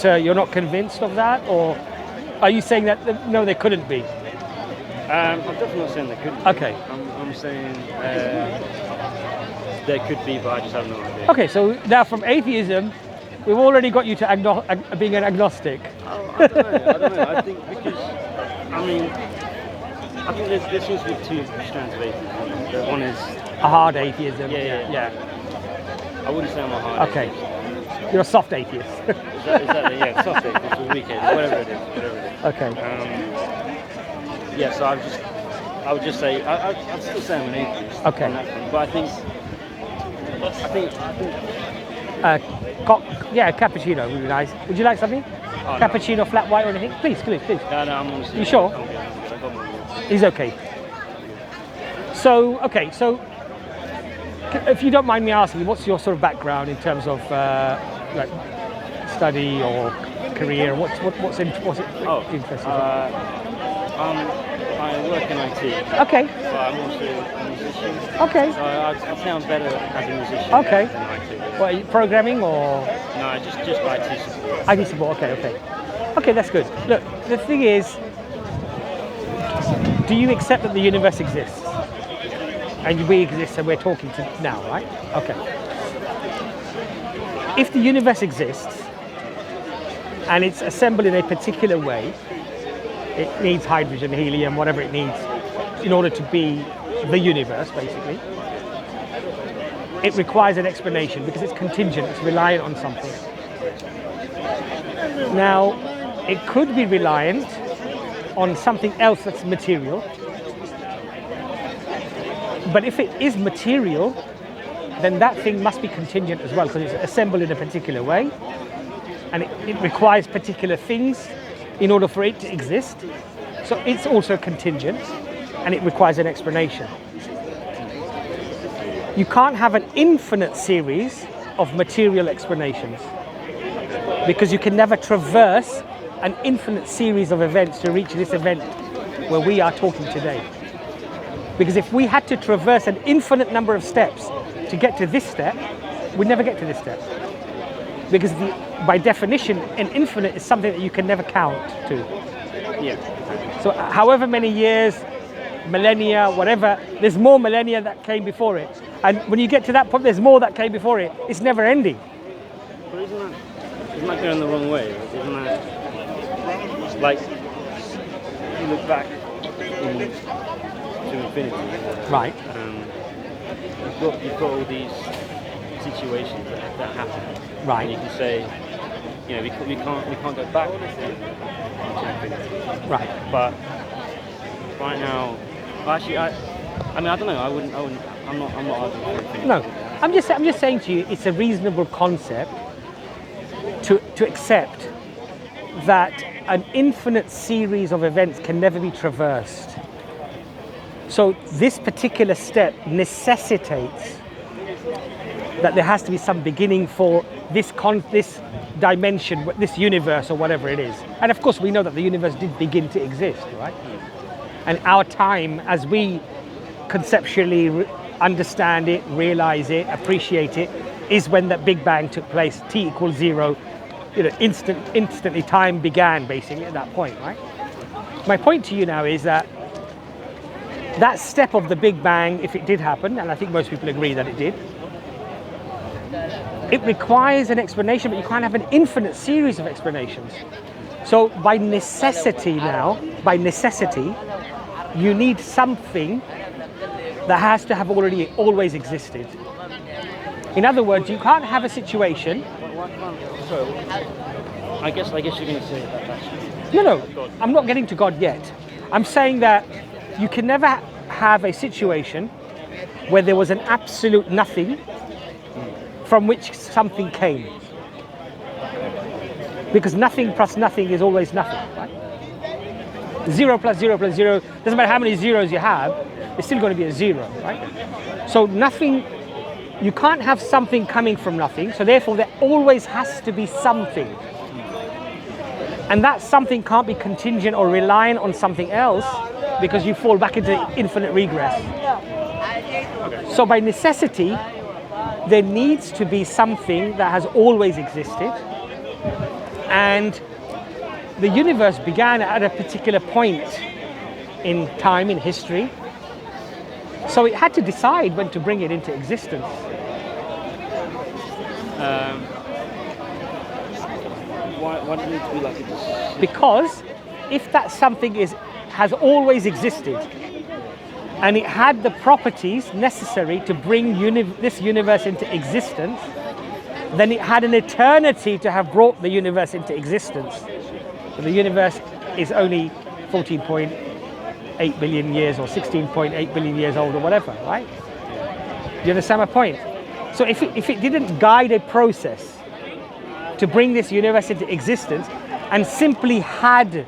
you're not convinced of that, or are you saying that no, there couldn't be? I'm definitely not saying there couldn't. Okay. I'm saying there could be, but I just have no idea. Okay, so now from atheism, we've already got you to being an agnostic. Oh, I don't know. I think because I think there seems to be two strands of atheism. One is A hard atheism. Yeah. I wouldn't say I'm a hard atheist. Okay. You're a soft atheist. Exactly, yeah, soft atheist or weak atheist, whatever it is. Okay. Yeah, so I would just say I'd still say I'm an atheist. Okay. On that front, but I think cappuccino would be nice. Would you like something? Oh, Cappuccino, no. flat white or anything? Please. No, I'm honestly. You sure? Okay. He's okay. So if you don't mind me asking, what's your sort of background in terms of like study or career? What's interesting? I work in IT. Okay. But I'm also a musician. Okay. So I'd say I'm better as a musician Okay. than IT. What, are you programming or? No, just IT support. IT support. Okay, that's good. Look, the thing is, do you accept that the universe exists? And we exist, and we're talking to now, right? Okay. If the universe exists and it's assembled in a particular way, it needs hydrogen, helium, whatever it needs in order to be the universe, basically. It requires an explanation because it's contingent, it's reliant on something. Now, it could be reliant on something else that's material. But if it is material, then that thing must be contingent as well because it's assembled in a particular way and it requires particular things in order for it to exist. So it's also contingent and it requires an explanation. You can't have an infinite series of material explanations because you can never traverse an infinite series of events to reach this event where we are talking today. Because if we had to traverse an infinite number of steps to get to this step, we'd never get to this step. Because by definition, an infinite is something that you can never count to. Yeah. So however many years, millennia, whatever, there's more millennia that came before it. And when you get to that point, there's more that came before it. It's never ending. But isn't that going the wrong way? Isn't that like, if you look back to infinity, Right. You've got all these situations that happen. Right. And you can say, we can't go back to infinity. Right. But right now, actually, I don't know. I'm not arguing for infinity. No, I'm just saying to you, it's a reasonable concept to accept that an infinite series of events can never be traversed. So this particular step necessitates that there has to be some beginning for this dimension, this universe or whatever it is. And of course we know that the universe did begin to exist, right? And our time, as we conceptually understand it, realize it, appreciate it, is when that Big Bang took place, t equals 0, instantly time began basically at that point, right? My point to you now is that step of the Big Bang, if it did happen, and I think most people agree that it did, it requires an explanation, but you can't have an infinite series of explanations. So by necessity, you need something that has to have always existed. In other words, you can't have a situation. Sorry, I guess you're going to say that. No, I'm not getting to God yet. I'm saying that you can never have a situation where there was an absolute nothing from which something came. Because nothing plus nothing is always nothing, right? 0 plus 0 plus 0, doesn't matter how many zeros you have, it's still going to be a 0, right? So nothing, you can't have something coming from nothing, so therefore there always has to be something. And that something can't be contingent or reliant on something else because you fall back into infinite regress. Okay. So by necessity, there needs to be something that has always existed And the universe began at a particular point in time, in history. So it had to decide when to bring it into existence. Why does it need to be like a decision? Because if that something has always existed, and it had the properties necessary to bring this universe into existence, then it had an eternity to have brought the universe into existence. So the universe is only 14.8 billion years or 16.8 billion years old or whatever, right? Do you understand my point? So if it didn't guide a process to bring this universe into existence and simply had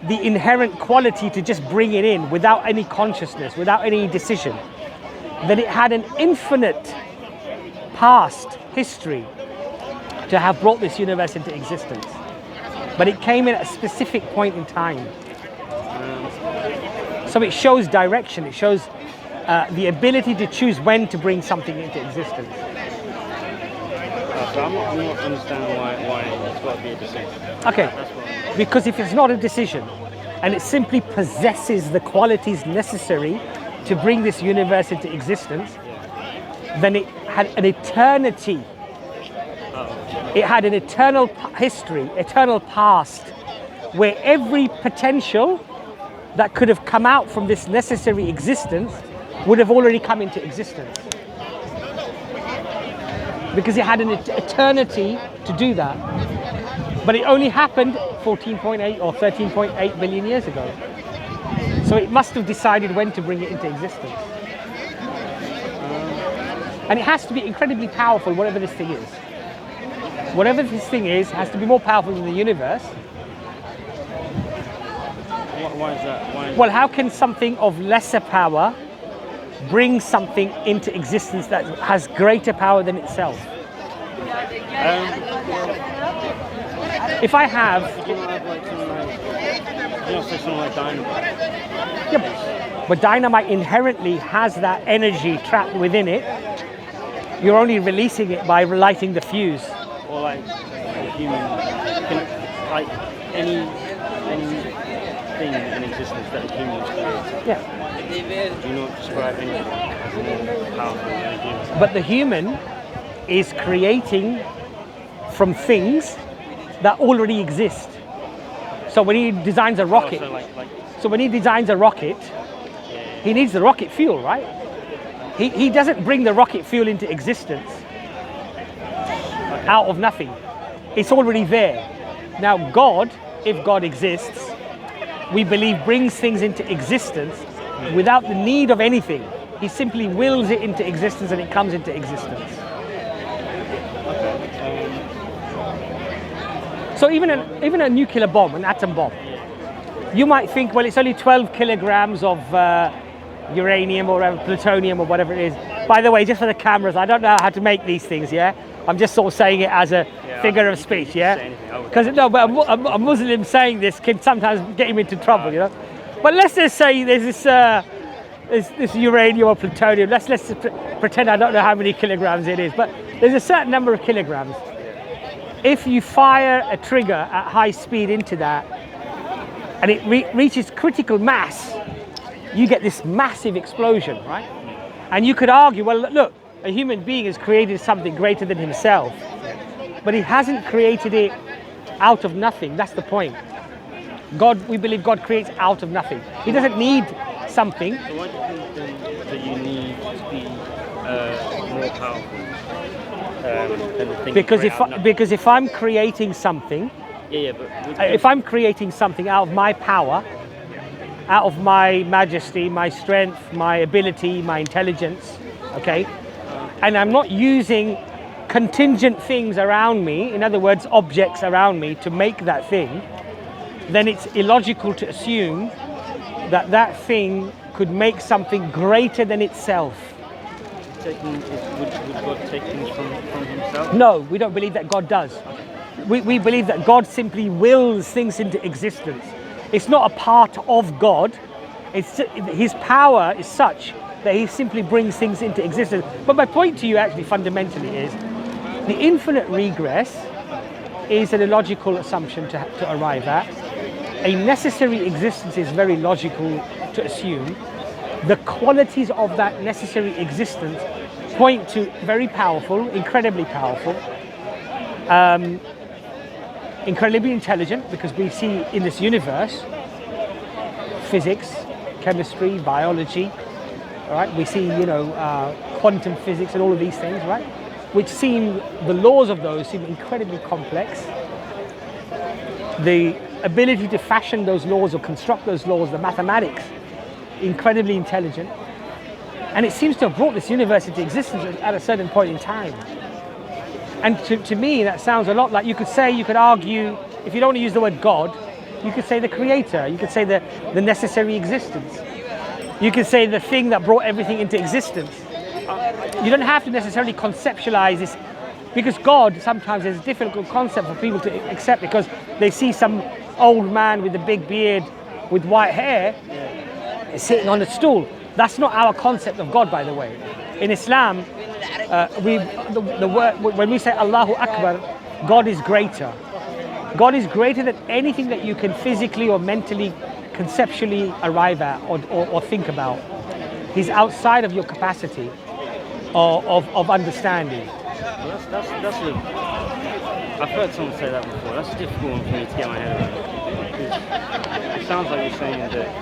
the inherent quality to just bring it in without any consciousness, without any decision, then it had an infinite past history to have brought this universe into existence. But it came in at a specific point in time. So it shows direction, it shows the ability to choose when to bring something into existence. So I'm not understanding why it's got to be a decision. Okay, because if it's not a decision and it simply possesses the qualities necessary to bring this universe into existence, then it had an eternity. It had an eternal history, eternal past, where every potential that could have come out from this necessary existence would have already come into existence. Because it had an eternity to do that. But it only happened 14.8 or 13.8 billion years ago. So it must have decided when to bring it into existence. And it has to be incredibly powerful, whatever this thing is. Whatever this thing is, has to be more powerful than the universe. Why is that? Well, how can something of lesser power bring something into existence that has greater power than itself? If I have... something like dynamite. Yeah, but dynamite inherently has that energy trapped within it. You're only releasing it by lighting the fuse. Or like a human, like anything in existence that a human creates. Yeah. Do you not describe anything as more powerful than a human? But the human is creating from things that already exist. So when he designs a rocket, so when he designs a rocket, he needs the rocket fuel, right? He doesn't bring the rocket fuel into existence out of nothing. It's already there. Now God, if God exists, we believe brings things into existence without the need of anything. He simply wills it into existence and it comes into existence. So even a nuclear bomb, an atom bomb, you might think, well, it's only 12 kilograms of uranium or plutonium or whatever it is. By the way, just for the cameras, I don't know how to make these things, yeah? I'm just sort of saying it as a figure of speech, yeah? Because no, but a Muslim saying this can sometimes get him into trouble, you know? But let's just say there's this uranium or plutonium. Let's pretend I don't know how many kilograms it is, but there's a certain number of kilograms. If you fire a trigger at high speed into that and it reaches critical mass, you get this massive explosion, right? And you could argue, well, look, a human being has created something greater than himself, but he hasn't created it out of nothing. That's the point. We believe God creates out of nothing. He doesn't need something. So why do you think then that you need to be more powerful than the thing? Because if I'm creating something, if I'm creating something out of my power, out of my majesty, my strength, my ability, my intelligence, okay, and I'm not using contingent things around me, in other words, objects around me to make that thing, then it's illogical to assume that that thing could make something greater than itself. Would God take things from himself? No, we don't believe that God does. We believe that God simply wills things into existence. It's not a part of God. His power is such that he simply brings things into existence. But my point to you actually fundamentally is the infinite regress is an illogical assumption to arrive at. A necessary existence is very logical to assume. The qualities of that necessary existence point to very powerful, incredibly powerful, incredibly intelligent, because we see in this universe physics, chemistry, biology, all right? We see, quantum physics and all of these things, right? Which seem, the laws of those seem incredibly complex. The ability to fashion those laws or construct those laws, the mathematics, incredibly intelligent. And it seems to have brought this universe into existence at a certain point in time. And to me, that sounds a lot like, you could argue, if you don't want to use the word God, you could say the creator, you could say the necessary existence. You could say the thing that brought everything into existence. You don't have to necessarily conceptualize this, because God sometimes is a difficult concept for people to accept, because they see some old man with a big beard with white hair sitting on a stool. That's not our concept of God, by the way. In Islam, when we say Allahu Akbar, God is greater. God is greater than anything that you can physically or mentally, conceptually arrive at or think about. He's outside of your capacity of understanding. Well, that's I've heard someone say that before. That's a difficult one for me to get my head around. It sounds like you're saying that